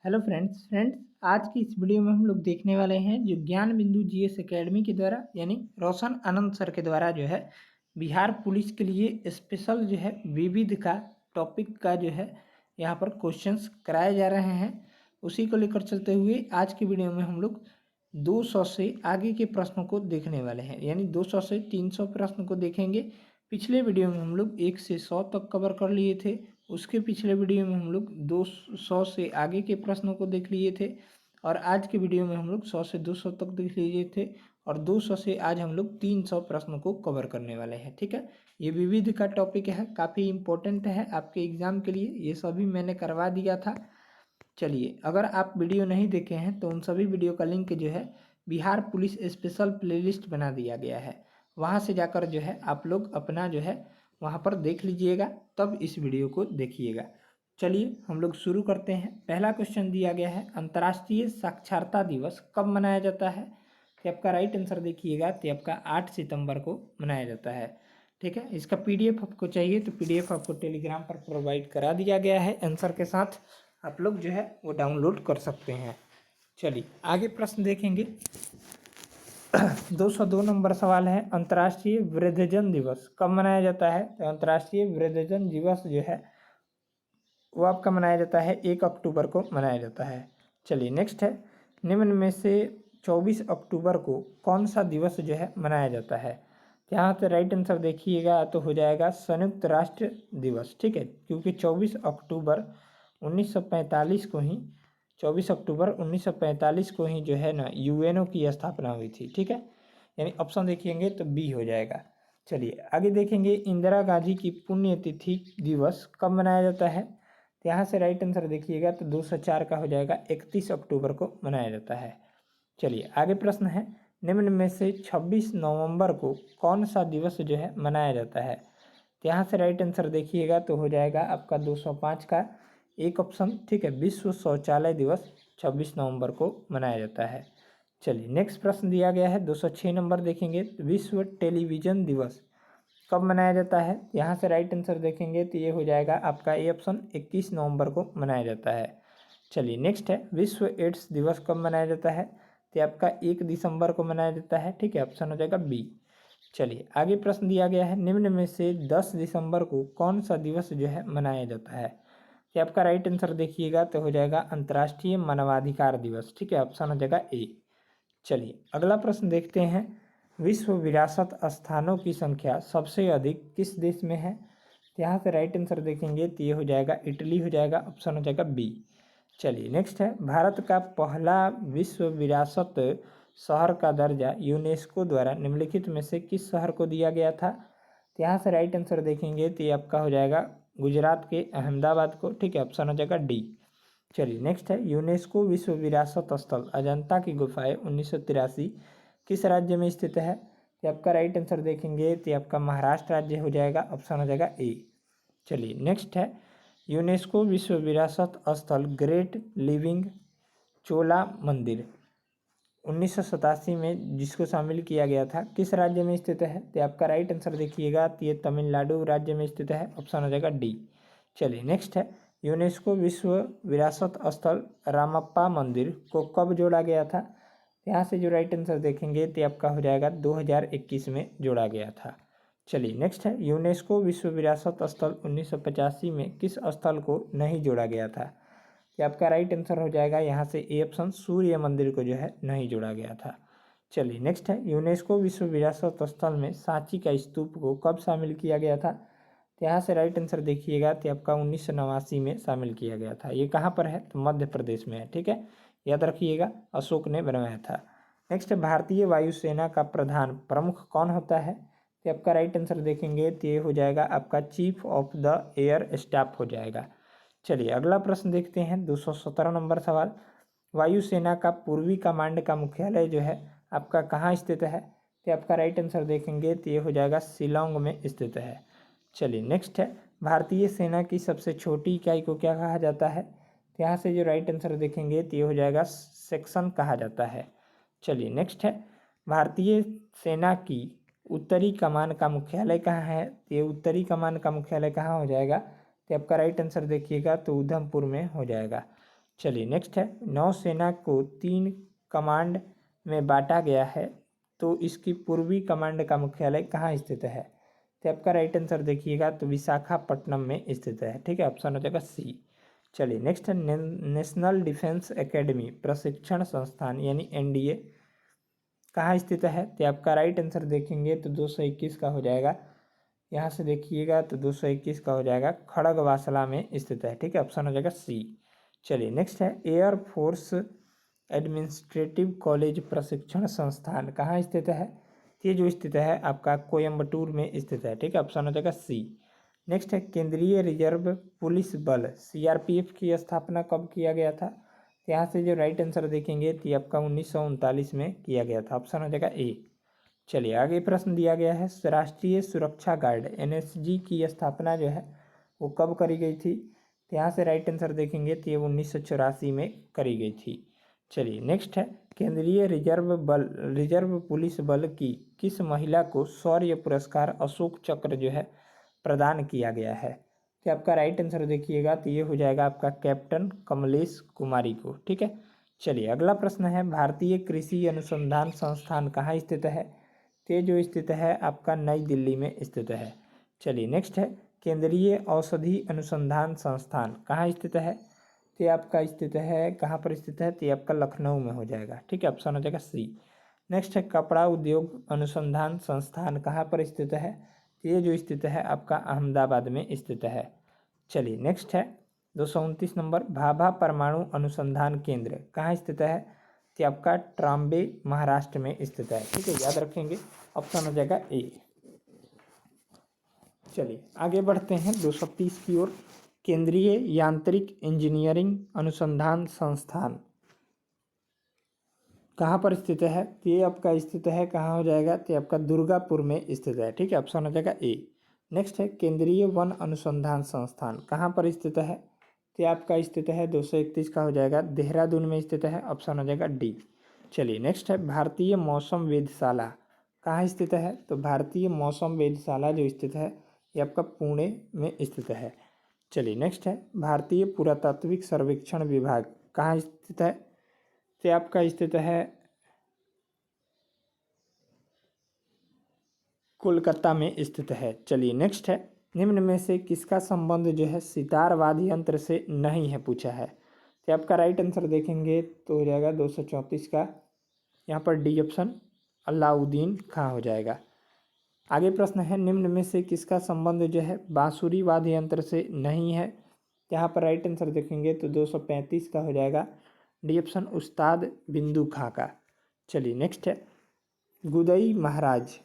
Hello friends आज की इस वीडियो में हम लोग देखने वाले हैं जो ज्ञान बिंदु जीएस एकेडमी के द्वारा यानी रोशन आनंद सर के द्वारा जो है बिहार पुलिस के लिए स्पेशल जो है विविध का टॉपिक का जो है यहाँ पर क्वेश्चंस कराए जा रहे हैं। उसी को लेकर चलते हुए आज की वीडियो में हम लोग 200 से आगे के प्रश्नों को देखने वाले हैं, यानी 200 से 300 प्रश्न को देखेंगे। पिछले वीडियो में हम लोग 1 से 100 तक कवर कर लिए थे। उसके पिछले वीडियो में हम लोग 200 से आगे के प्रश्नों को देख लिए थे और आज के वीडियो में हम लोग 100 से 200 तक देख लिए थे और 200 से आज हम लोग 300 प्रश्नों को कवर करने वाले हैं। ठीक है, ये विविध का टॉपिक है, काफ़ी इम्पोर्टेंट है आपके एग्ज़ाम के लिए। ये सभी मैंने करवा दिया था। चलिए, अगर आप वीडियो नहीं देखे हैं तो उन सभी वीडियो का लिंक जो है बिहार पुलिस स्पेशल प्लेलिस्ट बना दिया गया है, वहाँ से जाकर जो है आप लोग अपना जो है वहाँ पर देख लीजिएगा, तब इस वीडियो को देखिएगा। चलिए हम लोग शुरू करते हैं। पहला क्वेश्चन दिया गया है, अंतर्राष्ट्रीय साक्षरता दिवस कब मनाया जाता है? तो आपका राइट आंसर देखिएगा, तो आपका 8 सितंबर को मनाया जाता है। ठीक है, इसका पीडीएफ आपको चाहिए तो पीडीएफ आपको टेलीग्राम पर प्रोवाइड करा दिया गया है, आंसर के साथ आप लोग जो है वो डाउनलोड कर सकते हैं। चलिए आगे प्रश्न देखेंगे। 202 नंबर सवाल है, अंतर्राष्ट्रीय वृद्धजन दिवस कब मनाया जाता है? तो अंतर्राष्ट्रीय वृद्धजन दिवस जो है वो आपका मनाया जाता है 1 अक्टूबर को मनाया जाता है। चलिए नेक्स्ट है, निम्न में से 24 अक्टूबर को कौन सा दिवस जो है मनाया जाता है? यहाँ से राइट आंसर देखिएगा तो हो जाएगा संयुक्त राष्ट्र दिवस। ठीक है, क्योंकि 24 अक्टूबर 1945 को ही 24 अक्टूबर 1945 को ही जो है ना यूएनओ की स्थापना हुई थी। ठीक है, यानी ऑप्शन देखेंगे तो बी हो जाएगा। चलिए आगे देखेंगे, इंदिरा गांधी की पुण्यतिथि दिवस कब मनाया जाता है? तो यहाँ से राइट आंसर देखिएगा तो 204 का हो जाएगा, 31 अक्टूबर को मनाया जाता है। चलिए आगे प्रश्न है, निम्न में से 26 नवंबर को कौन सा दिवस जो है मनाया जाता है? तो यहाँ से राइट आंसर देखिएगा तो हो जाएगा आपका 205 का एक ऑप्शन। ठीक है, विश्व शौचालय दिवस 26 नवंबर को मनाया जाता है। चलिए नेक्स्ट प्रश्न दिया गया है 206 नंबर देखेंगे, विश्व टेलीविज़न दिवस कब मनाया जाता है? यहाँ से राइट आंसर देखेंगे तो ये हो जाएगा आपका ए ऑप्शन, 21 नवंबर को मनाया जाता है। चलिए नेक्स्ट है, विश्व एड्स दिवस कब मनाया जाता है? तो आपका 1 दिसंबर को मनाया जाता है। ठीक है, ऑप्शन हो जाएगा बी। चलिए आगे प्रश्न दिया गया है, निम्न में से 10 दिसंबर को कौन सा दिवस जो है मनाया जाता है? तो आपका राइट आंसर देखिएगा तो हो जाएगा अंतर्राष्ट्रीय मानवाधिकार दिवस। ठीक है, ऑप्शन हो जाएगा ए। चलिए अगला प्रश्न देखते हैं, विश्व विरासत स्थानों की संख्या सबसे अधिक किस देश में है? तो यहाँ से राइट आंसर देखेंगे तो ये हो जाएगा इटली हो जाएगा, ऑप्शन हो जाएगा बी। चलिए नेक्स्ट है, भारत का पहला विश्व विरासत शहर का दर्जा यूनेस्को द्वारा निम्नलिखित में से किस शहर को दिया गया था? तो यहाँ से राइट आंसर देखेंगे तो ये आपका हो जाएगा गुजरात के अहमदाबाद को। ठीक है, ऑप्शन हो जाएगा डी। चलिए नेक्स्ट है, यूनेस्को विश्व विरासत स्थल अजंता की गुफाएं 1983 किस राज्य में स्थित है? तो आपका राइट आंसर देखेंगे तो आपका महाराष्ट्र राज्य हो जाएगा, ऑप्शन हो जाएगा ए। चलिए नेक्स्ट है, यूनेस्को विश्व विरासत स्थल ग्रेट लिविंग चोला मंदिर 1987 में जिसको शामिल किया गया था किस राज्य में स्थित है? तो आपका राइट आंसर देखिएगा तो ये तमिलनाडु राज्य में स्थित है, ऑप्शन हो जाएगा डी। चलिए नेक्स्ट है, यूनेस्को विश्व विरासत स्थल रामप्पा मंदिर को कब जोड़ा गया था? यहाँ से जो राइट आंसर देखेंगे तो आपका हो जाएगा 2021 में जोड़ा गया था। चलिए नेक्स्ट है, यूनेस्को विश्व विरासत स्थल 1985 में किस स्थल को नहीं जोड़ा गया था? कि आपका राइट आंसर हो जाएगा यहाँ से ए ऑप्शन, सूर्य मंदिर को जो है नहीं जोड़ा गया था। चलिए नेक्स्ट है, यूनेस्को विश्व विरासत स्थल में सांची का स्तूप को कब शामिल किया गया था? तो यहाँ से राइट आंसर देखिएगा तो आपका 1989 में शामिल किया गया था। ये कहाँ पर है? तो मध्य प्रदेश में है। ठीक है, याद रखिएगा, अशोक ने बनवाया था। नेक्स्ट है, भारतीय वायुसेना का प्रधान प्रमुख कौन होता है? तो आपका राइट आंसर देखेंगे तो ये हो जाएगा आपका chief of the air staff हो जाएगा। चलिए अगला प्रश्न देखते हैं, 217 नंबर सवाल, वायुसेना का पूर्वी कमांड का मुख्यालय जो है आपका कहाँ स्थित है? तो आपका राइट आंसर देखेंगे तो ये हो जाएगा शिलोंग में स्थित है। चलिए नेक्स्ट है, भारतीय सेना की सबसे छोटी इकाई को क्या कहा जाता है? तो यहाँ से जो राइट आंसर देखेंगे तो ये हो जाएगा सेक्शन कहा जाता है। चलिए नेक्स्ट है, भारतीय सेना की उत्तरी कमान का मुख्यालय कहाँ है? तो ये उत्तरी कमान का मुख्यालय कहाँ हो जाएगा? तो आपका राइट आंसर देखिएगा तो उधमपुर में हो जाएगा। चलिए नेक्स्ट है, नौसेना को 3 कमांड में बांटा गया है, तो इसकी पूर्वी कमांड का मुख्यालय कहाँ स्थित है? तो आपका राइट आंसर देखिएगा तो विशाखापट्टनम में स्थित है। ठीक है, ऑप्शन हो जाएगा सी। चलिए नेक्स्ट है, नेशनल डिफेंस एकेडमी प्रशिक्षण संस्थान यानी एनडीए कहाँ स्थित है? तो आपका राइट आंसर देखेंगे तो 221 का हो जाएगा। यहाँ से देखिएगा तो 221 का हो जाएगा, खड़गवासला में स्थित है। ठीक है, ऑप्शन हो जाएगा सी। चलिए नेक्स्ट है, एयर फोर्स एडमिनिस्ट्रेटिव कॉलेज प्रशिक्षण संस्थान कहाँ स्थित है? ये जो स्थित है आपका कोयम्बटूर में स्थित है। ठीक है, ऑप्शन हो जाएगा सी। नेक्स्ट है, केंद्रीय रिजर्व पुलिस बल सीआरपीएफ की स्थापना कब किया गया था? यहाँ से जो राइट आंसर देखेंगे तो ये आपका 1939 में किया गया था। ऑप्शन हो जाएगा ए। चलिए आगे प्रश्न दिया गया है, राष्ट्रीय सुरक्षा गार्ड एनएसजी की स्थापना जो है वो कब करी गई थी? तो यहाँ से राइट आंसर देखेंगे तो ये 1984 में करी गई थी। चलिए नेक्स्ट है, केंद्रीय रिजर्व पुलिस बल की किस महिला को शौर्य पुरस्कार अशोक चक्र जो है प्रदान किया गया है? तो आपका राइट आंसर देखिएगा तो ये हो जाएगा आपका कैप्टन कमलेश कुमारी को। ठीक है, चलिए अगला प्रश्न है, भारतीय कृषि अनुसंधान संस्थान कहाँ स्थित है? तो जो स्थित है आपका नई दिल्ली में स्थित है। चलिए नेक्स्ट है, केंद्रीय औषधि अनुसंधान संस्थान कहाँ स्थित है? तो आपका स्थित है कहाँ पर स्थित है? तो आपका लखनऊ में हो जाएगा। ठीक है, ऑप्शन हो जाएगा सी। नेक्स्ट है, कपड़ा उद्योग अनुसंधान संस्थान कहाँ पर स्थित है? तो ये जो स्थित है आपका अहमदाबाद में स्थित है। चलिए नेक्स्ट है, 229 नंबर, भाभा परमाणु अनुसंधान केंद्र कहाँ स्थित है? तो आपका ट्राम्बे महाराष्ट्र में स्थित है। ठीक है, याद रखेंगे, ऑप्शन हो जाएगा ए। चलिए आगे बढ़ते हैं 230 की ओर, केंद्रीय यांत्रिक इंजीनियरिंग अनुसंधान संस्थान कहाँ पर स्थित है? तो ये आपका स्थित है कहाँ हो जाएगा? तो आपका दुर्गापुर में स्थित है। ठीक है, ऑप्शन हो जाएगा ए। नेक्स्ट है, केंद्रीय वन अनुसंधान संस्थान कहाँ पर स्थित है? तो आपका स्थित है 231 का हो जाएगा, देहरादून में स्थित है। ऑप्शन हो जाएगा डी। चलिए नेक्स्ट है, भारतीय मौसम वेधशाला कहाँ स्थित है? तो भारतीय मौसम वेधशाला जो स्थित है ये आपका पुणे में स्थित है। चलिए नेक्स्ट है, भारतीय पुरातात्विक सर्वेक्षण विभाग कहाँ स्थित है? तो आपका स्थित है कोलकाता में स्थित है। चलिए नेक्स्ट है, निम्न में से किसका संबंध जो है सितार वाद्य यंत्र से नहीं है पूछा है? तो आपका राइट आंसर देखेंगे तो हो जाएगा 234 का, यहाँ पर डी ऑप्शन अलाउद्दीन खां हो जाएगा। आगे प्रश्न है, निम्न में से किसका संबंध जो है बांसुरी वाद्य यंत्र से नहीं है? यहाँ पर राइट आंसर देखेंगे तो 235 का हो जाएगा, डी ऑप्शन उस्ताद बिंदु खां का। चलिए नेक्स्ट है, गुदई महाराज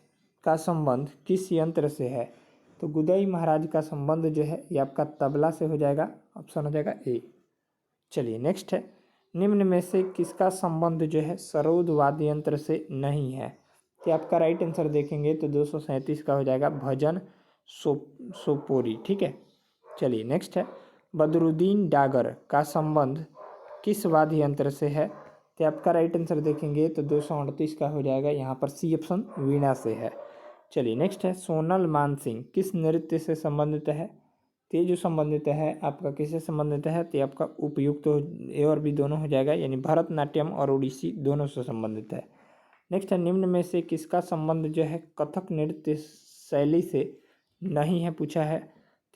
का संबंध किस यंत्र से है? तो गुदई महाराज का संबंध जो है ये आपका तबला से हो जाएगा। ऑप्शन हो जाएगा ए। चलिए नेक्स्ट है, निम्न में से किसका संबंध जो है सरोद वाद्य यंत्र से नहीं है? तो आपका राइट आंसर देखेंगे तो 237 का हो जाएगा, भजन सोपोरी। ठीक है, चलिए नेक्स्ट है, बदरुद्दीन डागर का संबंध किस वाद्य यंत्र से है? तो आपका राइट आंसर देखेंगे तो 238 का हो जाएगा, यहाँ पर सी ऑप्शन वीणा से है। चलिए नेक्स्ट है, सोनल मानसिंह किस नृत्य से संबंधित है? तो ये जो संबंधित है आपका किससे संबंधित है? तो आपका उपयुक्त तो ए और बी दोनों हो जाएगा, यानी भरतनाट्यम और ओडिसी दोनों से संबंधित है। नेक्स्ट है, निम्न में से किसका संबंध जो है कथक नृत्य शैली से नहीं है पूछा है?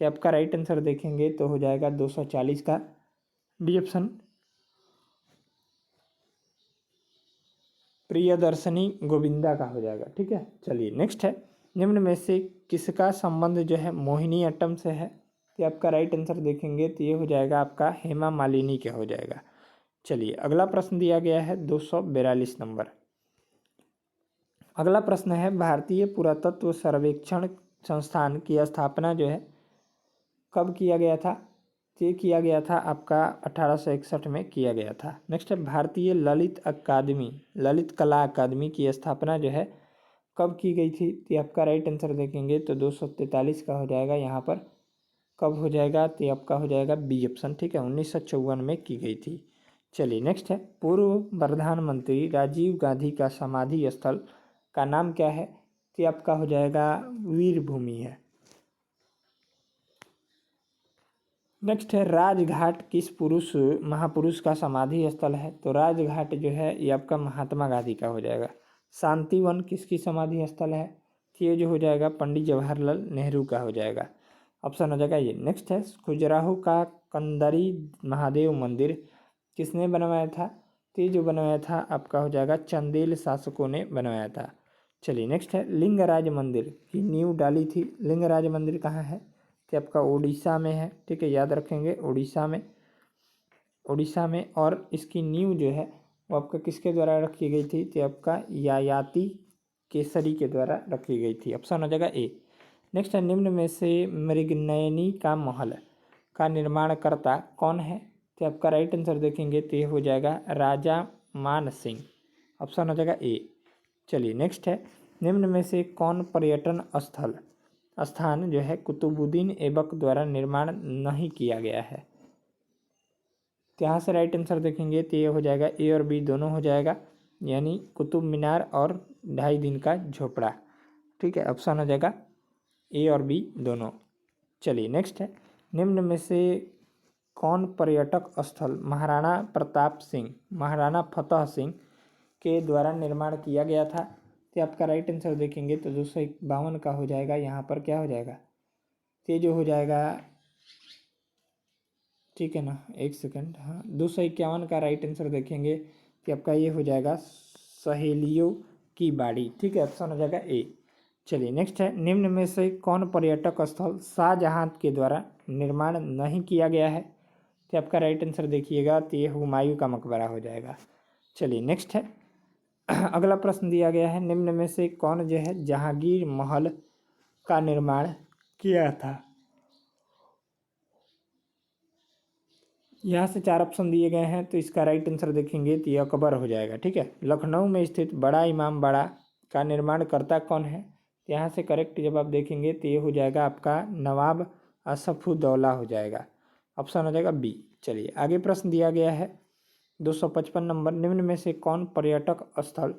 तो आपका राइट आंसर देखेंगे तो हो जाएगा 240 का, डी ऑप्शन प्रियदर्शनी गोविंदा का हो जाएगा। ठीक है, चलिए नेक्स्ट है, निम्न में से किसका संबंध जो है मोहिनी अट्टम से है? तो आपका राइट आंसर देखेंगे तो ये हो जाएगा आपका हेमा मालिनी के हो जाएगा। चलिए अगला प्रश्न दिया गया है 242 नंबर। अगला प्रश्न है, भारतीय पुरातत्व सर्वेक्षण संस्थान की स्थापना जो है कब किया गया था? ये किया गया था आपका 1861 में किया गया था। नेक्स्ट है, भारतीय ललित कला अकादमी की स्थापना जो है कब की गई थी? तो आपका राइट आंसर देखेंगे तो 243 का हो जाएगा, यहाँ पर कब हो जाएगा? तो आपका हो जाएगा बी ऑप्शन। ठीक है, 1954 में की गई थी। चलिए नेक्स्ट है, पूर्व प्रधानमंत्री राजीव गांधी का समाधि स्थल का नाम क्या है? तो आपका हो जाएगा वीर भूमि है। नेक्स्ट है राजघाट किस पुरुष महापुरुष का समाधि स्थल है? तो राजघाट जो है ये आपका महात्मा गांधी का हो जाएगा। शांतिवन किसकी समाधि स्थल है? तो ये जो हो जाएगा पंडित जवाहरलाल नेहरू का हो जाएगा। ऑप्शन हो जाएगा ये। नेक्स्ट है खजुराहो का कंदरी महादेव मंदिर किसने बनवाया था? तो ये जो बनवाया था आपका हो जाएगा चंदेल शासकों ने बनवाया था। चलिए नेक्स्ट है लिंगराज मंदिर की नींव डाली थी। लिंगराज मंदिर कहाँ है? तो आपका उड़ीसा में है। ठीक है, याद रखेंगे उड़ीसा में। और इसकी नींव जो है वो आपका किसके द्वारा रखी गई थी? तो आपका यायाति केसरी के द्वारा रखी गई थी। ऑप्शन हो जाएगा ए। नेक्स्ट है निम्न में से मृगनयनी का महल का निर्माणकर्ता कौन है? तो आपका राइट आंसर देखेंगे तो ये हो जाएगा राजा मान सिंह। ऑप्शन हो जाएगा ए। चलिए नेक्स्ट है निम्न में से कौन पर्यटन स्थान जो है कुतुबुद्दीन ऐबक द्वारा निर्माण नहीं किया गया है? तो यहाँ से राइट आंसर देखेंगे तो ये हो जाएगा ए और बी दोनों हो जाएगा, यानी कुतुब मीनार और 2.5 दिन का झोपड़ा। ठीक है, ऑप्शन हो जाएगा ए और बी दोनों। चलिए नेक्स्ट है निम्न में से कौन पर्यटक स्थल महाराणा प्रताप सिंह महाराणा फतेह सिंह के द्वारा निर्माण किया गया था? तो आपका राइट आंसर देखेंगे तो 251 का हो जाएगा। यहाँ पर क्या हो जाएगा? तो ये जो हो जाएगा, ठीक है ना, एक सेकंड, हाँ 251 का राइट आंसर देखेंगे कि आपका ये हो जाएगा सहेलियों की बाड़ी। ठीक है, ऑप्शन हो जाएगा ए। चलिए नेक्स्ट है निम्न में से कौन पर्यटक स्थल शाहजहां के द्वारा निर्माण नहीं किया गया है? तो आपका राइट आंसर देखिएगा तो ये हुमायूं का मकबरा हो जाएगा। चलिए नेक्स्ट है अगला प्रश्न दिया गया है निम्न में से कौन जो है जहांगीर महल का निर्माण किया था? यहाँ से 4 ऑप्शन दिए गए हैं तो इसका राइट आंसर देखेंगे तो ये अकबर हो जाएगा। ठीक है, लखनऊ में स्थित बड़ा इमाम बाड़ा का निर्माणकर्ता कौन है? तो यहाँ से करेक्ट जवाब देखेंगे तो ये हो जाएगा आपका नवाब असफुद्दौला हो जाएगा। ऑप्शन हो जाएगा बी। चलिए आगे प्रश्न दिया गया है 255 नंबर निम्न में से कौन पर्यटक स्थल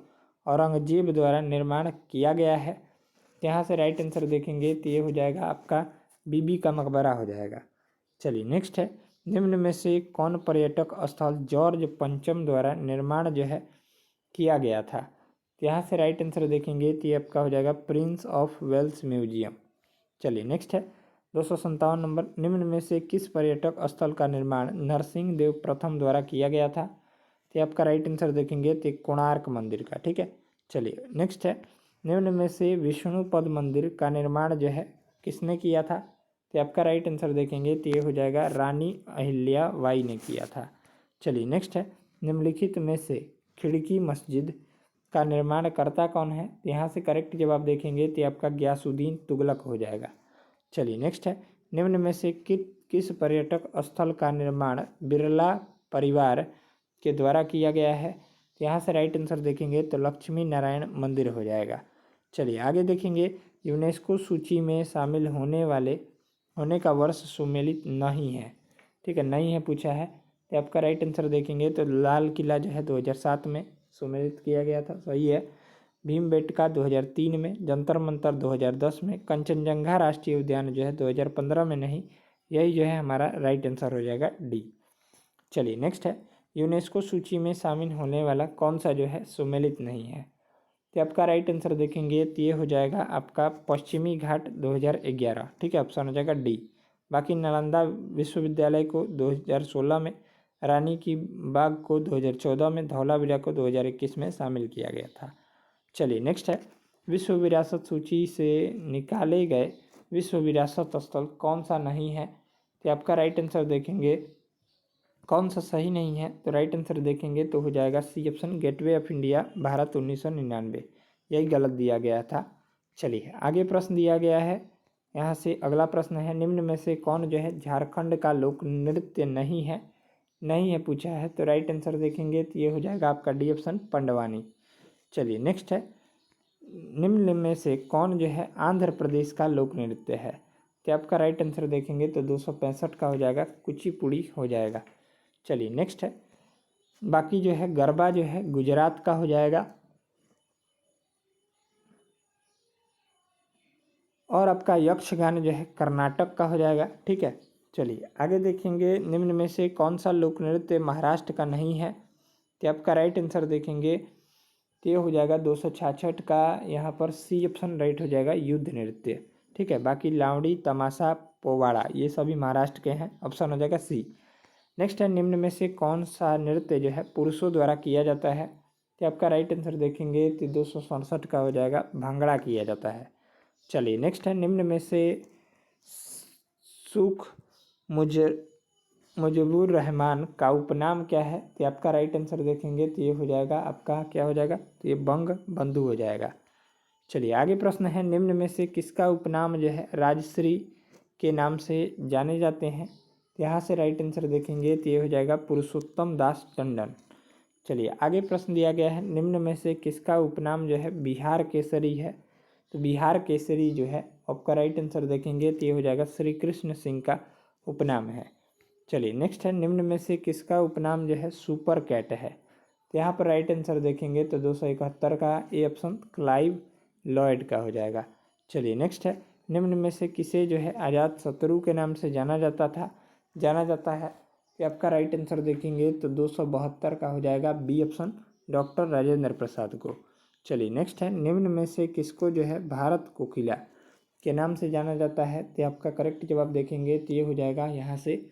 औरंगजेब द्वारा निर्माण किया गया है? तो यहाँ से राइट आंसर देखेंगे तो ये हो जाएगा आपका बीबी का मकबरा हो जाएगा। चलिए नेक्स्ट है निम्न में से कौन पर्यटक स्थल जॉर्ज पंचम द्वारा निर्माण जो है किया गया था? तो यहाँ से राइट आंसर देखेंगे तो ये आपका हो जाएगा प्रिंस ऑफ वेल्स म्यूजियम। चलिए नेक्स्ट है 257 नंबर निम्न में से किस पर्यटक स्थल का निर्माण नरसिंह देव प्रथम द्वारा किया गया था? तो आपका राइट आंसर देखेंगे तो कोणार्क मंदिर का। ठीक है, चलिए नेक्स्ट है निम्न में से विष्णुपद मंदिर का निर्माण जो है किसने किया था? तो आपका राइट आंसर देखेंगे तो ये हो जाएगा रानी अहिल्या बाई ने किया था। चलिए नेक्स्ट है निम्नलिखित में से खिड़की मस्जिद का निर्माणकर्ता कौन है? तो यहाँ से करेक्ट जवाब देखेंगे तो आपका गयासुद्दीन तुगलक हो जाएगा। चलिए नेक्स्ट है निम्न में से किस पर्यटक स्थल का निर्माण बिरला परिवार के द्वारा किया गया है? तो यहाँ से राइट आंसर देखेंगे तो लक्ष्मी नारायण मंदिर हो जाएगा। चलिए आगे देखेंगे यूनेस्को सूची में शामिल होने का वर्ष सुमेलित नहीं है। ठीक है, नहीं है पूछा है तो आपका राइट आंसर देखेंगे तो लाल किला जो है 2007 में सुमेलित किया गया था, सही है। भीमबेटका 2003 में, जंतर मंतर 2010 में, कंचनजंगा राष्ट्रीय उद्यान जो है 2015 में नहीं। यही जो है हमारा राइट आंसर हो जाएगा डी। चलिए नेक्स्ट है यूनेस्को सूची में शामिल होने वाला कौन सा जो है सुमेलित नहीं है? तो आपका राइट आंसर देखेंगे तो ये हो जाएगा आपका पश्चिमी घाट 2011। ठीक है, ऑप्शन हो जाएगा डी। बाकी नालंदा विश्वविद्यालय को 2016 में, रानी की बाग को 2014 में, धौलावीरा को 2021 में शामिल किया गया था। चलिए नेक्स्ट है विश्व विरासत सूची से निकाले गए विश्व विरासत स्थल कौन सा नहीं है? तो आपका राइट आंसर देखेंगे कौन सा सही नहीं है? तो राइट आंसर देखेंगे तो हो जाएगा C option gateway of India Bharat 1999, यही गलत दिया गया था। चलिए आगे प्रश्न दिया गया है, यहाँ से अगला प्रश्न है निम्न में से कौन जो है झारखंड का लोक नृत्य नहीं है पूछा है। तो राइट आंसर देखेंगे तो ये हो जाएगा आपका डी ऑप्शन पंडवानी। चलिए नेक्स्ट है निम्न में से कौन जो है आंध्र प्रदेश का लोक नृत्य है? तो आपका राइट आंसर देखेंगे तो 265 का हो जाएगा कुचिपुड़ी हो जाएगा। चलिए नेक्स्ट है बाकी जो है गरबा जो है गुजरात का हो जाएगा और आपका यक्षगान जो है कर्नाटक का हो जाएगा। ठीक है, चलिए आगे देखेंगे, निम्न में से कौन सा लोक नृत्य महाराष्ट्र का नहीं है? तो आपका राइट आंसर देखेंगे तो ये हो जाएगा 266 का, यहाँ पर सी ऑप्शन राइट हो जाएगा, युद्ध नृत्य। ठीक है, बाकी लावड़ी, तमाशा, पोवाड़ा ये सभी महाराष्ट्र के हैं, ऑप्शन हो जाएगा सी। नेक्स्ट है, निम्न में से कौन सा नृत्य जो है पुरुषों द्वारा किया जाता है? तो आपका राइट आंसर देखेंगे तो 267 का हो जाएगा, भांगड़ा किया जाता है। चलिए नेक्स्ट है, निम्न में से सुख मुजबुर रहमान का उपनाम क्या है? तो आपका राइट आंसर देखेंगे तो ये हो जाएगा आपका, क्या हो जाएगा, तो ये बंग बंधु हो जाएगा। चलिए आगे प्रश्न है, निम्न में से किसका उपनाम जो है राजश्री के नाम से जाने जाते हैं? तो यहाँ से राइट आंसर देखेंगे तो ये हो जाएगा पुरुषोत्तम दास टंडन। चलिए आगे प्रश्न दिया गया है, निम्न में से किसका उपनाम जो है बिहार केसरी है? तो बिहार केसरी जो है आपका राइट आंसर देखेंगे तो ये हो जाएगा श्री कृष्ण सिंह का उपनाम है। चलिए नेक्स्ट है, निम्न में से किसका उपनाम जो है सुपर कैट है? तो यहाँ पर राइट आंसर देखेंगे तो 271 का ए ऑप्शन क्लाइव लॉयड का हो जाएगा। चलिए नेक्स्ट है, निम्न में से किसे जो है अजात शत्रु के नाम से जाना जाता है? तो आपका राइट आंसर देखेंगे तो 272 का हो जाएगा, B option doctor Rajendra Prasad को। चलिए नेक्स्ट है, निम्न में से किसको जो है भारत कोकिला के नाम से जाना जाता है? तो आपका करेक्ट जवाब देखेंगे तो ये हो जाएगा यहाँ से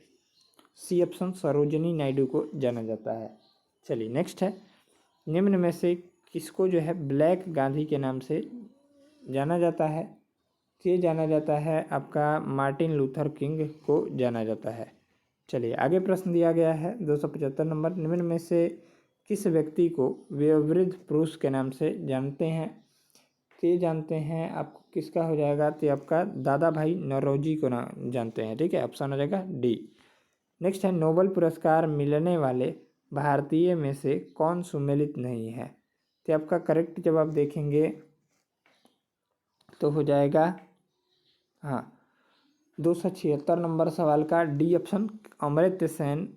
सी ऑप्शन सरोजिनी नायडू को जाना जाता है। चलिए नेक्स्ट है, निम्न में से किसको जो है ब्लैक गांधी के नाम से जाना जाता है? तो ये जाना जाता है आपका मार्टिन लूथर किंग को जाना जाता है। चलिए आगे प्रश्न दिया गया है 275 नंबर, निम्न में से किस व्यक्ति को वयोवृद्ध पुरुष के नाम से जानते हैं? तो ये जानते हैं आपको किसका हो जाएगा, तो आपका दादा भाई नौरोजी को ना जानते हैं। ठीक है, ऑप्शन हो जाएगा डी। नेक्स्ट है, नोबेल पुरस्कार मिलने वाले भारतीय में से कौन सुमेलित नहीं है? तो आपका करेक्ट जवाब देखेंगे तो हो जाएगा, हाँ, 276 नंबर सवाल का डी ऑप्शन अमर्त्य सेन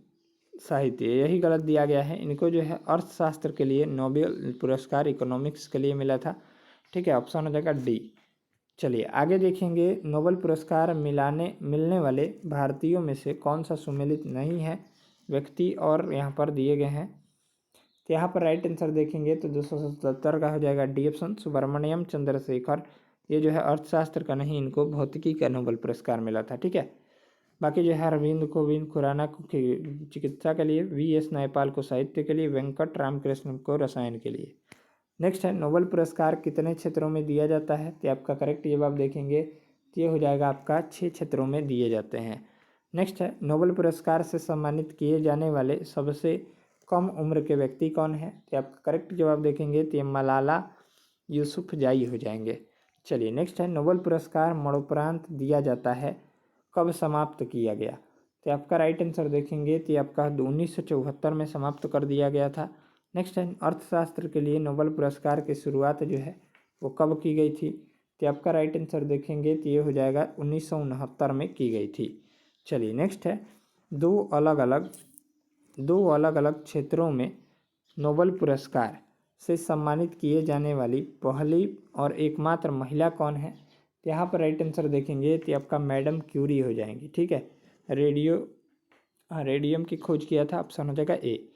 साहित्य, यही गलत दिया गया है। इनको जो है अर्थशास्त्र के लिए नोबेल पुरस्कार इकोनॉमिक्स के लिए मिला था। ठीक है, ऑप्शन हो जाएगा डी। चलिए आगे देखेंगे, नोबेल पुरस्कार मिलने वाले भारतीयों में से कौन सा सुमेलित नहीं है व्यक्ति, और यहाँ पर दिए गए हैं। तो यहाँ पर राइट आंसर देखेंगे तो 277 का हो जाएगा, डी ऑप्शन सुब्रमण्यम चंद्रशेखर। ये जो है अर्थशास्त्र का नहीं, इनको भौतिकी का नोबेल पुरस्कार मिला था। ठीक है, बाकी जो है अरविंद कोविंद खुराना को चिकित्सा के लिए, वी.एस. नायपाल को साहित्य के लिए, वेंकट रामकृष्ण को रसायन के लिए। नेक्स्ट है, नोबेल पुरस्कार कितने क्षेत्रों में दिया जाता है? तो आपका करेक्ट जवाब देखेंगे तो ये हो जाएगा आपका 6 क्षेत्रों में दिए जाते हैं। नेक्स्ट है, नोबेल पुरस्कार से सम्मानित किए जाने वाले सबसे कम उम्र के व्यक्ति कौन है? तो आपका करेक्ट जवाब देखेंगे तो ये मलाला यूसुफजाई हो जाएंगे। चलिए नेक्स्ट है, नोबेल पुरस्कार मरणोपरांत दिया जाता है, कब समाप्त किया गया? तो आपका राइट आंसर देखेंगे तो आपका 1974 में समाप्त कर दिया गया था। नेक्स्ट है, अर्थशास्त्र के लिए नोबेल पुरस्कार की शुरुआत जो है वो कब की गई थी? तो आपका राइट आंसर देखेंगे तो ये हो जाएगा 1969 में की गई थी। चलिए नेक्स्ट है, दो अलग अलग क्षेत्रों में नोबेल पुरस्कार से सम्मानित किए जाने वाली पहली और एकमात्र महिला कौन है? तो यहाँ पर राइट आंसर देखेंगे तो आपका मैडम क्यूरी हो जाएंगी। ठीक है, रेडियम की खोज किया था, ऑप्शन हो जाएगा ए।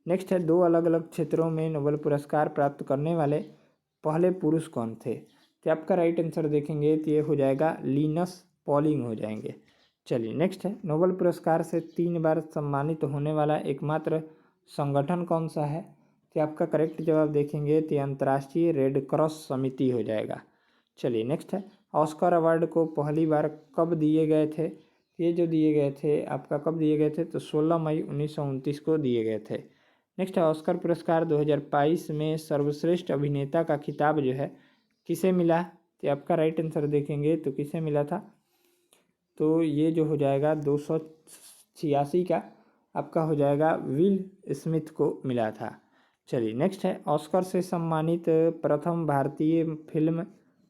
नेक्स्ट है, दो अलग अलग क्षेत्रों में नोबेल पुरस्कार प्राप्त करने वाले पहले पुरुष कौन थे? तो आपका राइट आंसर देखेंगे तो ये हो जाएगा लिनस पॉलिंग हो जाएंगे। चलिए नेक्स्ट है, नोबेल पुरस्कार से 3 बार सम्मानित होने वाला एकमात्र संगठन कौन सा है? तो आपका करेक्ट जवाब देखेंगे तो अंतर्राष्ट्रीय रेड क्रॉस समिति हो जाएगा। चलिए नेक्स्ट है, ऑस्कर अवार्ड को पहली बार कब दिए गए थे? ये जो दिए गए थे आपका कब दिए गए थे? तो 16 मई 1929 को दिए गए थे। नेक्स्ट है, ऑस्कर पुरस्कार 2022 में सर्वश्रेष्ठ अभिनेता का खिताब जो है किसे मिला? तो आपका राइट आंसर देखेंगे तो किसे मिला था? तो ये जो हो जाएगा 286 का आपका हो जाएगा विल स्मिथ को मिला था। चलिए नेक्स्ट है, ऑस्कर से सम्मानित प्रथम भारतीय फिल्म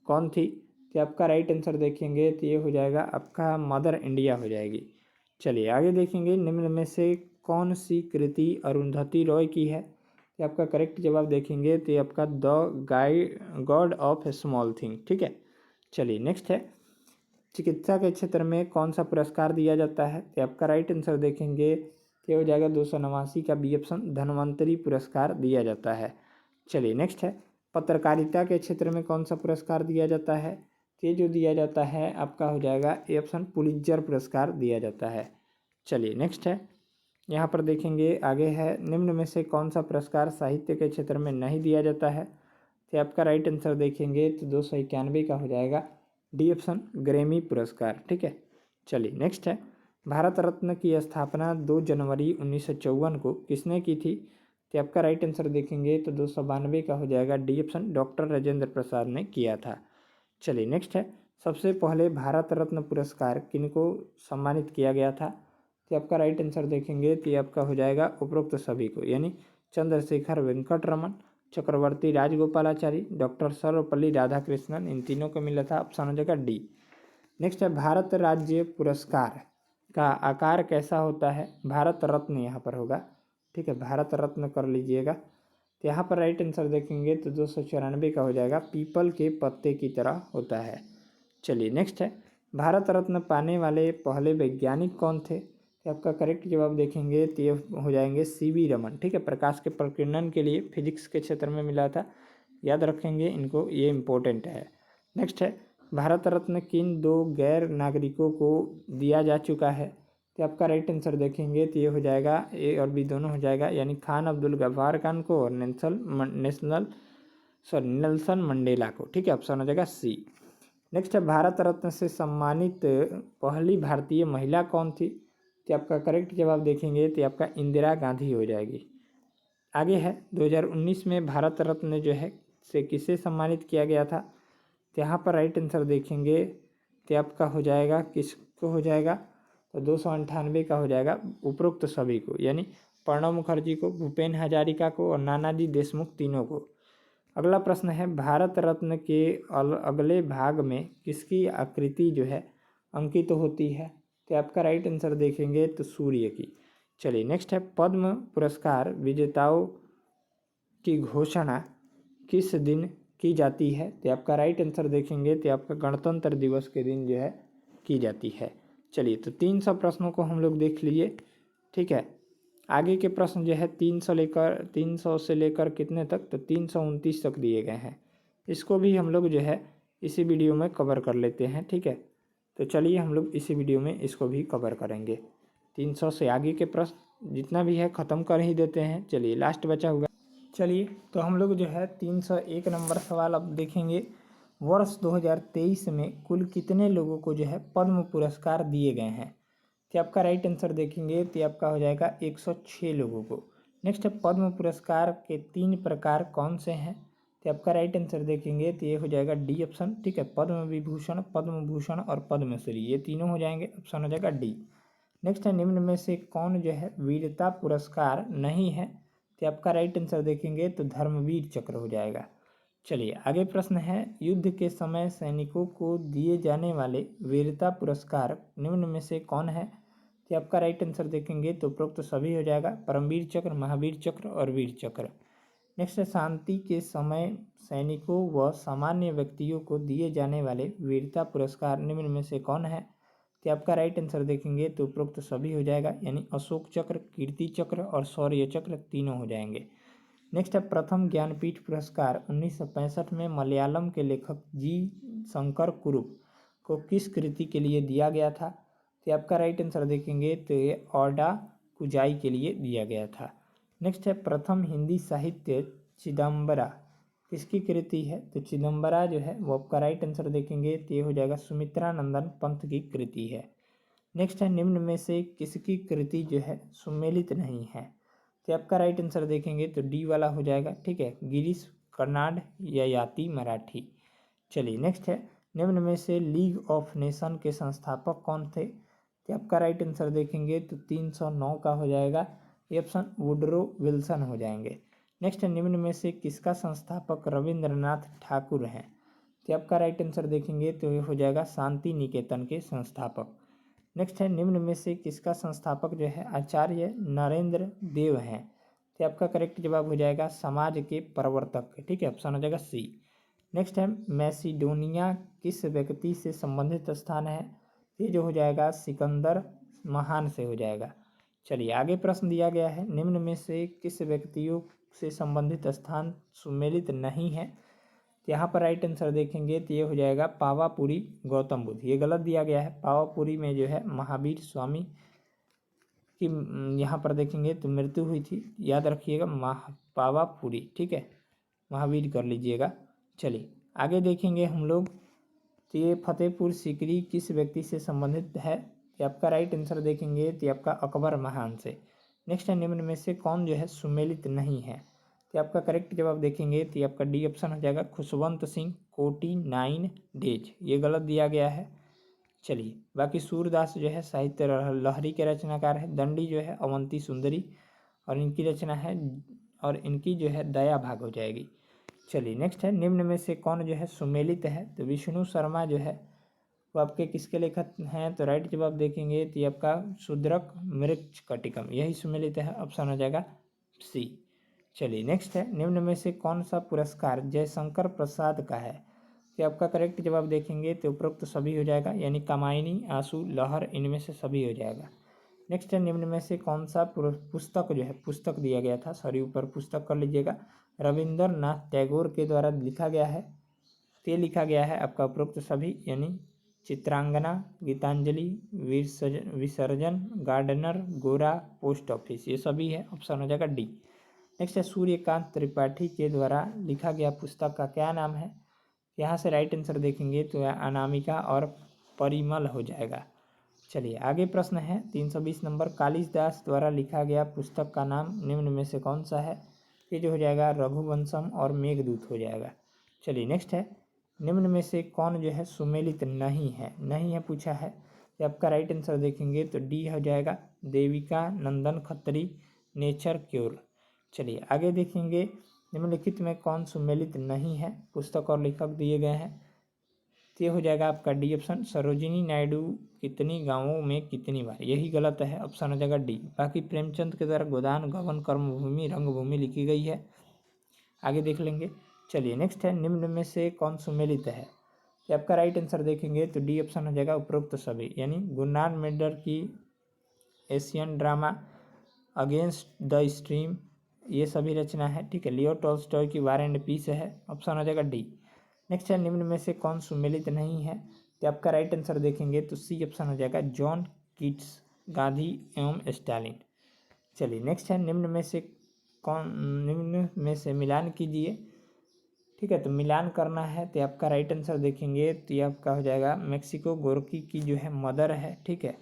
कौन थी? तो आपका राइट आंसर देखेंगे तो ये हो जाएगा आपका मदर इंडिया हो जाएगी। चलिए आगे देखेंगे, निम्न में से कौन सी कृति अरुंधति रॉय की है? तो आपका करेक्ट जवाब देखेंगे तो ये आपका the God of A small thing. ठीक है, चलिए नेक्स्ट है, चिकित्सा के क्षेत्र में कौन सा पुरस्कार दिया जाता है? तो आपका राइट आंसर देखेंगे तो हो जाएगा 289 का बी ऑप्शन, धन्वंतरी पुरस्कार दिया जाता है। चलिए नेक्स्ट है, पत्रकारिता के क्षेत्र में कौन सा पुरस्कार दिया जाता है? ये जो दिया जाता है आपका हो जाएगा ए ऑप्शन, पुलित्जर पुरस्कार दिया जाता है। चलिए नेक्स्ट है, यहाँ पर देखेंगे आगे है, निम्न में से कौन सा पुरस्कार साहित्य के क्षेत्र में नहीं दिया जाता है? तो आपका राइट आंसर देखेंगे तो 291 का हो जाएगा डी ऑप्शन, ग्रैमी पुरस्कार। ठीक है, चलिए नेक्स्ट है, भारत रत्न की स्थापना 2 जनवरी 1954 को किसने की थी? तो आपका राइट आंसर देखेंगे तो 292 का हो जाएगा D option, doctor Rajendra Prasad ने किया था। चलिए नेक्स्ट है, सबसे पहले भारत रत्न पुरस्कार किनको सम्मानित किया गया था? तो आपका राइट आंसर देखेंगे तो ये आपका हो जाएगा उपरोक्त सभी को, यानी चंद्रशेखर वेंकट रमन, चक्रवर्ती राजगोपालाचारी, डॉक्टर सर्वपल्ली राधाकृष्णन, इन तीनों को मिला था। ऑप्शन हो जाएगा डी। नेक्स्ट है, भारत राज्य पुरस्कार का आकार कैसा होता है? भारत रत्न यहाँ पर होगा, ठीक है, भारत रत्न कर लीजिएगा। तो यहाँ पर राइट आंसर देखेंगे तो 294 का हो जाएगा, पीपल के पत्ते की तरह होता है। चलिए नेक्स्ट है, भारत रत्न पाने वाले पहले वैज्ञानिक कौन थे? तो आपका करेक्ट जवाब देखेंगे तो ये हो जाएंगे सीवी रमन। ठीक है, प्रकाश के प्रकीर्णन के लिए फिजिक्स के क्षेत्र में मिला था, याद रखेंगे इनको, ये इम्पोर्टेंट है। नेक्स्ट है, भारत रत्न किन 2 गैर नागरिकों को दिया जा चुका है? तो आपका राइट आंसर देखेंगे तो ये हो जाएगा ए और बी दोनों हो जाएगा, यानी खान अब्दुल गफ्फार खान को और नेल्सन मंडेला को। ठीक है, ऑप्शन हो जाएगा सी। नेक्स्ट है, भारत रत्न से सम्मानित पहली भारतीय महिला कौन थी? तो आपका करेक्ट जवाब देखेंगे तो आपका इंदिरा गांधी हो जाएगी। आगे है, 2019 में भारत रत्न जो है से किसे सम्मानित किया गया था? तो यहाँ पर राइट आंसर देखेंगे तो आपका हो जाएगा, किसको हो जाएगा? तो 298 का हो जाएगा उपरोक्त सभी को, यानी प्रणब मुखर्जी को, भूपेन हजारिका को और नानाजी देशमुख, तीनों को। अगला प्रश्न है, भारत रत्न के अगले भाग में किसकी आकृति जो है अंकित होती है? तो आपका राइट आंसर देखेंगे तो सूर्य की। चलिए नेक्स्ट है, पद्म पुरस्कार विजेताओं की घोषणा किस दिन की जाती है? तो आपका राइट आंसर देखेंगे तो आपका गणतंत्र दिवस के दिन जो है की जाती है। चलिए, तो 300 प्रश्नों को हम लोग देख लिए। ठीक है, आगे के प्रश्न जो है 300 से लेकर कितने तक? तो 329 तक दिए गए हैं। इसको भी हम लोग जो है इसी वीडियो में कवर कर लेते हैं। ठीक है, तो चलिए हम लोग इसी वीडियो में इसको भी कवर करेंगे। 300 से आगे के प्रश्न जितना भी है ख़त्म कर ही देते हैं। चलिए, लास्ट बचा हुआ, चलिए तो हम लोग जो है 301 नंबर सवाल अब देखेंगे। वर्ष 2023 में कुल कितने लोगों को जो है पद्म पुरस्कार दिए गए हैं? तो आपका राइट आंसर देखेंगे तो आपका हो जाएगा 106 लोगों को। नेक्स्ट है, पद्म पुरस्कार के 3 प्रकार कौन से हैं? तो आपका राइट आंसर देखेंगे तो ये हो जाएगा डी ऑप्शन। ठीक है, पद्म विभूषण, पद्म भूषण और पद्मश्री, ये तीनों हो जाएंगे। ऑप्शन हो जाएगा डी। नेक्स्ट है, निम्न में से कौन जो है वीरता पुरस्कार नहीं है? तो आपका राइट आंसर देखेंगे तो धर्मवीर चक्र हो जाएगा। चलिए, आगे प्रश्न है, युद्ध के समय सैनिकों को दिए जाने वाले वीरता पुरस्कार निम्न में से कौन है? तो आपका राइट आंसर देखेंगे तो उपरोक्त सभी हो जाएगा, परमवीर चक्र, महावीर चक्र और वीर चक्र। नेक्स्ट है, शांति के समय सैनिकों व सामान्य व्यक्तियों को दिए जाने वाले वीरता पुरस्कार निम्न में से कौन है? तो आपका राइट आंसर देखेंगे तो उपरोक्त सभी हो जाएगा, यानी अशोक चक्र, कीर्ति चक्र और शौर्य चक्र, तीनों हो जाएंगे। नेक्स्ट है, प्रथम ज्ञानपीठ पुरस्कार 1965 में मलयालम के लेखक जी शंकर कुरुप को किस कृति के लिए दिया गया था? तो आपका राइट आंसर देखेंगे तो ये ओडा कुजाई के लिए दिया गया था। नेक्स्ट है, प्रथम हिंदी साहित्य चिदम्बरा किसकी कृति है? तो चिदम्बरा जो है वो आपका राइट आंसर देखेंगे तो ये हो जाएगा सुमित्रा नंदन पंत की कृति है। नेक्स्ट है, निम्न में से किसकी कृति जो है सुमेलित नहीं है? तो आपका राइट आंसर देखेंगे तो डी वाला हो जाएगा। ठीक है, गिरीश कर्नाड या याति मराठी। चलिए नेक्स्ट है, निम्न में से लीग ऑफ नेशन के संस्थापक कौन थे? तो आपका राइट आंसर देखेंगे तो 309 का हो जाएगा, ये ऑप्शन वुडरो विल्सन हो जाएंगे। नेक्स्ट है, निम्न में से किसका संस्थापक रविंद्रनाथ ठाकुर हैं? तो आपका राइट आंसर देखेंगे तो ये हो जाएगा शांति निकेतन के संस्थापक। नेक्स्ट है, निम्न में से किसका संस्थापक जो है आचार्य नरेंद्र देव हैं? तो आपका करेक्ट जवाब हो जाएगा समाज के प्रवर्तक। ठीक है, ऑप्शन हो जाएगा सी। नेक्स्ट है मैसिडोनिया किस व्यक्ति से संबंधित स्थान है? ये जो हो जाएगा सिकंदर महान से हो जाएगा। चलिए आगे प्रश्न दिया गया है, निम्न में से किस व्यक्तियों से संबंधित स्थान सुमेलित नहीं है? तो यहाँ पर राइट आंसर देखेंगे तो ये हो जाएगा पावापुरी गौतम बुद्ध। ये गलत दिया गया है। पावापुरी में जो है महावीर स्वामी की यहाँ पर देखेंगे तो मृत्यु हुई थी, याद रखिएगा पावापुरी, ठीक है, महावीर कर लीजिएगा। चलिए आगे देखेंगे हम लोग, तो ये फतेहपुर सीकरी किस व्यक्ति से संबंधित है? ये आपका राइट आंसर देखेंगे तो आपका अकबर महान से। नेक्स्ट है निम्न में से कौन जो है सुमेलित नहीं है? तो आपका करेक्ट जवाब देखेंगे तो आपका डी ऑप्शन हो जाएगा खुशवंत सिंह कोटी 9 डेज। ये गलत दिया गया है। चलिए बाकी सूरदास जो है साहित्य लहरी के रचनाकार है। दंडी जो है अवंती सुंदरी और इनकी रचना है, और इनकी जो है दया भाग हो जाएगी। चलिए नेक्स्ट है निम्न में से कौन जो है सुमेलित है? तो विष्णु शर्मा जो है वो आपके किसके लेखक हैं? तो राइट जवाब देखेंगे तो ये आपका शूद्रक मृक्ष कटिकम, यही सुमेलित है, ऑप्शन हो जाएगा सी। चलिए नेक्स्ट है निम्न में से कौन सा पुरस्कार जयशंकर प्रसाद का है? तो आपका करेक्ट जवाब देखेंगे तो उपरोक्त सभी हो जाएगा, यानी कामायनी, आंसू, लहर, इनमें से सभी हो जाएगा। नेक्स्ट है निम्न में से कौन सा पुस्तक जो है, पुस्तक दिया गया था, सॉरी ऊपर पुस्तक कर लीजिएगा, रविंद्रनाथ टैगोर के द्वारा लिखा गया है? तो ये लिखा गया है आपका उपरोक्त सभी, यानी चित्रांगना, गीतांजलि, विसर्जन, गार्डनर, गोरा, पोस्ट ऑफिस, ये सभी है, ऑप्शन हो जाएगा डी। नेक्स्ट है सूर्यकांत त्रिपाठी के द्वारा लिखा गया पुस्तक का क्या नाम है? यहाँ से राइट आंसर देखेंगे तो अनामिका और परिमल हो जाएगा। चलिए आगे प्रश्न है 320 नंबर, कालिदास द्वारा लिखा गया पुस्तक का नाम निम्न में से कौन सा है? ये जो हो जाएगा रघुवंशम और मेघदूत हो जाएगा। चलिए नेक्स्ट है निम्न में से कौन जो है सुमेलित नहीं है? नहीं है पूछा है, तो आपका राइट आंसर देखेंगे तो डी हो जाएगा देविका नंदन खत्री, नेचर क्योर। चलिए आगे देखेंगे निम्नलिखित में कौन सुमेलित नहीं है? पुस्तक और लेखक दिए गए हैं, तो ये हो जाएगा आपका डी ऑप्शन, सरोजिनी नायडू कितनी गांवों में कितनी बार, यही गलत है, ऑप्शन हो जाएगा डी। बाकी प्रेमचंद के द्वारा गोदान, गबन, कर्मभूमि, रंगभूमि लिखी गई है, आगे देख लेंगे। चलिए नेक्स्ट है निम्न में से कौन सुमेलित है? तो आपका राइट आंसर देखेंगे तो डी ऑप्शन हो जाएगा उपरोक्त सभी, यानी गुरनार मेंडर की Asian drama, against the stream, ये सभी रचना है, ठीक है। लियो टॉल्स्टॉय की वार एंड पीस है, ऑप्शन हो जाएगा डी। नेक्स्ट है निम्न में से कौन सुमेलित नहीं है? तो आपका राइट आंसर देखेंगे तो सी ऑप्शन हो जाएगा जॉन कीट्स, गांधी एवं स्टालिन। चलिए नेक्स्ट है निम्न में से कौन, निम्न में से मिलान कीजिए, ठीक है। तो मिलान करना है तो आपका राइट आंसर देखेंगे तो ये आपका हो जाएगा मेक्सिको गोर्की की जो है मदर है, ठीक है।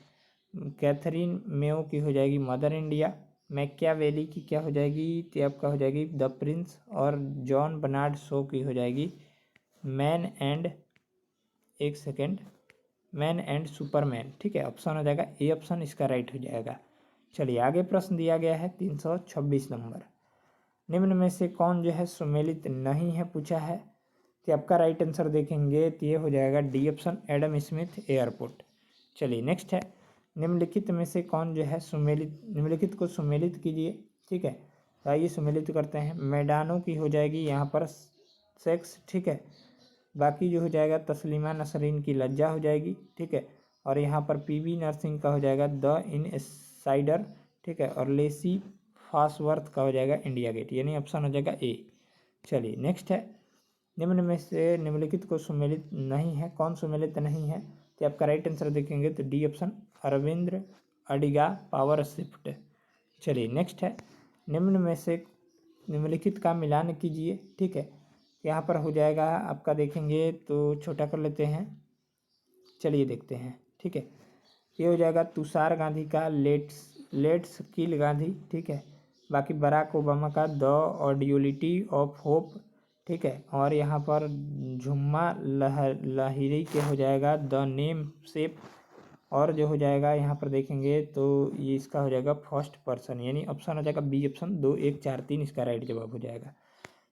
कैथरीन मेयो की हो जाएगी मदर इंडिया। मैकियावेली की क्या हो जाएगी? तो आपका हो जाएगी द प्रिंस। और जॉन बर्नार्ड शो की हो जाएगी मैन एंड, एक सेकेंड, मैन एंड सुपरमैन, ठीक है। ऑप्शन हो जाएगा ए ऑप्शन इसका राइट हो जाएगा। चलिए आगे प्रश्न दिया गया है 326 नंबर, निम्न में से कौन जो है सुमेलित नहीं है पूछा है? तो आपका राइट आंसर देखेंगे तो ये हो जाएगा D option, Adam Smith airport. चलिए नेक्स्ट है निम्नलिखित में से कौन जो है सुमेलित, निम्नलिखित को सुमेलित कीजिए, ठीक है। तो आइए सुमेलित करते हैं। मैदानों की हो जाएगी यहाँ पर सेक्स, ठीक है। बाकी जो हो जाएगा तस्लीमा नसरीन की लज्जा हो जाएगी, ठीक है। और यहाँ पर पीवी नरसिंह का हो जाएगा द इनसाइडर, ठीक है। और लेसी फासवर्थ का हो जाएगा इंडिया गेट, यानी ऑप्शन हो जाएगा ए। चलिए नेक्स्ट है निम्न में से निम्नलिखित को सुमेलित नहीं है, कौन सुमेलित नहीं है? तो आपका राइट आंसर देखेंगे तो D option, Aravind Adiga power shift. चलिए नेक्स्ट है निम्न में से निम्नलिखित का मिलान कीजिए, ठीक है। यहाँ पर हो जाएगा आपका देखेंगे तो छोटा कर लेते हैं, चलिए देखते हैं, ठीक है। ये हो जाएगा तुषार गांधी का लेट्स किल गांधी, ठीक है। बाकी बराक ओबामा का द ऑडियोलिटी ऑफ होप, ठीक है। और यहाँ पर झुम्मा लाहिरी के हो जाएगा द नेम सेप। और जो हो जाएगा यहाँ पर देखेंगे तो ये इसका हो जाएगा फर्स्ट पर्सन, यानी ऑप्शन हो जाएगा बी ऑप्शन, 2 1 4 3 इसका राइट जवाब हो जाएगा।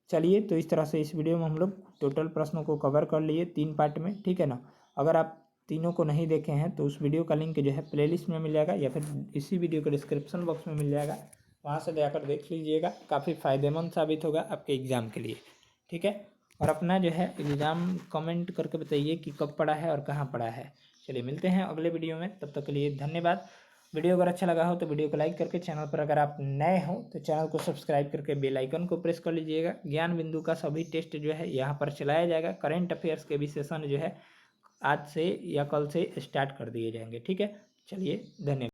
चलिए तो इस तरह से इस वीडियो में हम लोग टोटल प्रश्नों को कवर कर लिए 3 पार्ट में, ठीक है ना। अगर आप तीनों को नहीं देखे हैं तो उस वीडियो का लिंक जो है प्लेलिस्ट में मिल जाएगा, या फिर इसी वीडियो के डिस्क्रिप्शन बॉक्स में मिल जाएगा, वहाँ से जाकर देख लीजिएगा। काफ़ी फ़ायदेमंद साबित होगा आपके एग्ज़ाम के लिए, ठीक है। और अपना जो है एग्ज़ाम कमेंट करके बताइए कि कब पढ़ा है और कहाँ पढ़ा है। चलिए मिलते हैं अगले वीडियो में, तब तक के लिए धन्यवाद। वीडियो अगर अच्छा लगा हो तो वीडियो को लाइक करके, चैनल पर अगर आप नए हो तो चैनल को सब्सक्राइब करके बेल आइकन को प्रेस कर लीजिएगा। ज्ञान बिंदु का सभी टेस्ट जो है यहाँ पर चलाया जाएगा। करेंट अफेयर्स के भी सेशन जो है आज से या कल से स्टार्ट कर दिए जाएंगे। ठीक है, चलिए धन्यवाद।